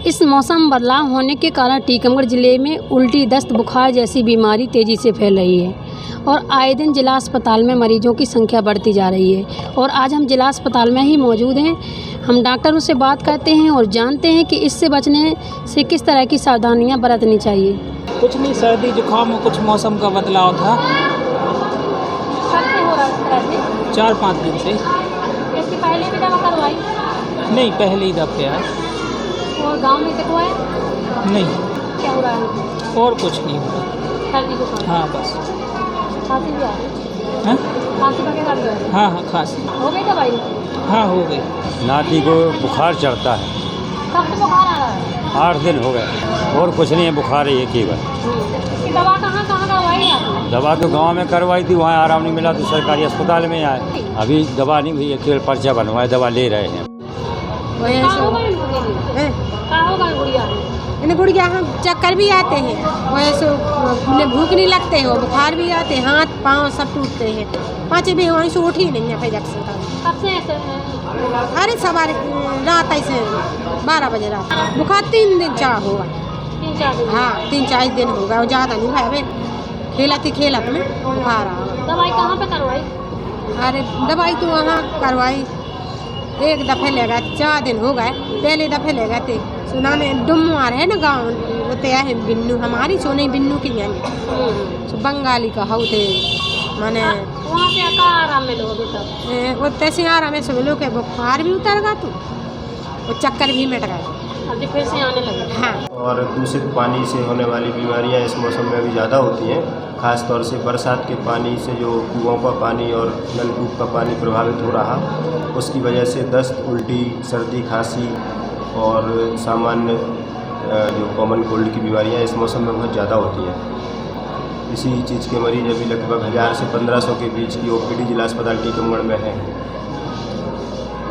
इस मौसम बदलाव होने के कारण टीकमगढ़ जिले में उल्टी, दस्त, बुखार जैसी बीमारी तेज़ी से फैल रही है और आए दिन जिला अस्पताल में मरीजों की संख्या बढ़ती जा रही है। और आज हम जिला अस्पताल में ही मौजूद हैं। हम डॉक्टरों से बात करते हैं और जानते हैं कि इससे बचने से किस तरह की सावधानियां बरतनी चाहिए। कुछ नहीं, सर्दी जुकाम और कुछ मौसम का बदलाव था। कब से हो रहा है? 4-5 दिन से। इसके पहले भी दवा करवाई? नहीं, पहले ही दफे आए। और गांव में दिखवाया? नहीं। क्या हो रहा है? और कुछ नहीं हुआ। सर्दी जुकाम? हाँ बस। खांसी भी आ रही? हाँ खांसी वगैरह भी आ रही? हाँ खांसी हो गई दवाई? हाँ हो गई। नाती को बुखार चढ़ता है। कब से बुखार आ रहा है? 8 दिन हो गए और कुछ नहीं है, बुखार है एक ही बार। इसकी दवा कहाँ करवाई आपने? दवा तो गांव में करवाई थी, वहाँ आराम नहीं मिला तो सरकारी अस्पताल में आए। अभी दवा नहीं हुई, केवल पर्चा बनवाए, दवा ले रहे हैं। गुड़िया हम चक्कर भी आते हैं, वैसे भूख नहीं लगते हो, बुखार भी आते हैं, हाथ पाँव सब टूटते हैं। 5 भी वहीं से उठ ही नहीं है फिर से। कब से ऐसे है? अरे सवार रात ऐसे 12 बजे रात बुखार 3 दिन चाह होगा। 3-4 दिन? हाँ 3-4 दिन होगा, और ज़्यादा नहीं भाई। खेलत में बुखार आ। दवाई कहाँ पे करवाई? अरे दवाई तो वहाँ करवाई, एक दफ़े ले गए, 4 दिन हो गए। पहले दफ़े ले गए थे सुनाने डुम्मार है ना गाँव, होते है बिन्नू, हमारी सोने बिन्नू की यानी बंगाली का हो थे माने। वहाँ से का आराम में लोगे तब? वो तैसे आराम में सब लोग के बुखार भी उतर गया तो वो चक्कर भी मिट गए। अभी फिर से आने लगे? हाँ। और दूषित पानी से होने वाली बीमारियां इस मौसम में भी ज़्यादा होती हैं। ख़ास तौर से बरसात के पानी से जो कुओं का पानी और नलकूप का पानी प्रभावित हो रहा, उसकी वजह से दस्त, उल्टी, सर्दी, खांसी और सामान्य जो कॉमन कोल्ड की बीमारियां इस मौसम में बहुत ज़्यादा होती हैं। इसी चीज़ के मरीज अभी लगभग 1000 से 1500 के बीच की ओपीडी जिला अस्पताल टीकमगढ़ में है।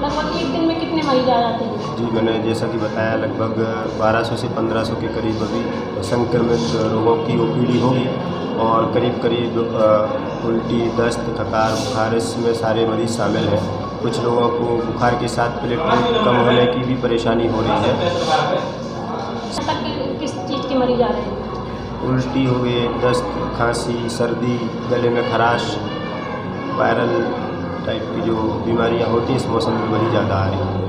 लगभग एक दिन में कितने मरीज आ जाते हैं? जी, मैंने जैसा कि बताया, लगभग 1200 से 1500 के करीब अभी संक्रमित रोगों की ओपीडी होगी और करीब उल्टी, दस्त, थकार, बुखार, इसमें सारे मरीज शामिल हैं। कुछ लोगों को बुखार के साथ प्लेटलेट कम होने की भी परेशानी हो रही है। किस चीज़ के मरीज आ रहे हैं? उल्टी हो गए, दस्त, खांसी, सर्दी, गले में खराश, वायरल टाइप की जो बीमारियां होती हैं इस मौसम में वही ज़्यादा आ रही हैं।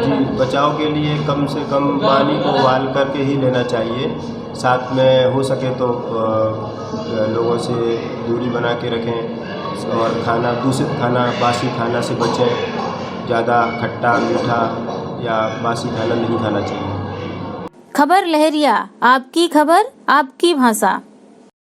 जी, बचाव के लिए कम से कम पानी को उबाल करके ही लेना चाहिए। साथ में हो सके तो लोगों से दूरी बना के रखें और खाना, दूषित खाना, बासी खाना से बचें। ज़्यादा खट्टा, मीठा या बासी खाना नहीं खाना चाहिए। खबर लहरिया, आपकी खबर आपकी भाषा।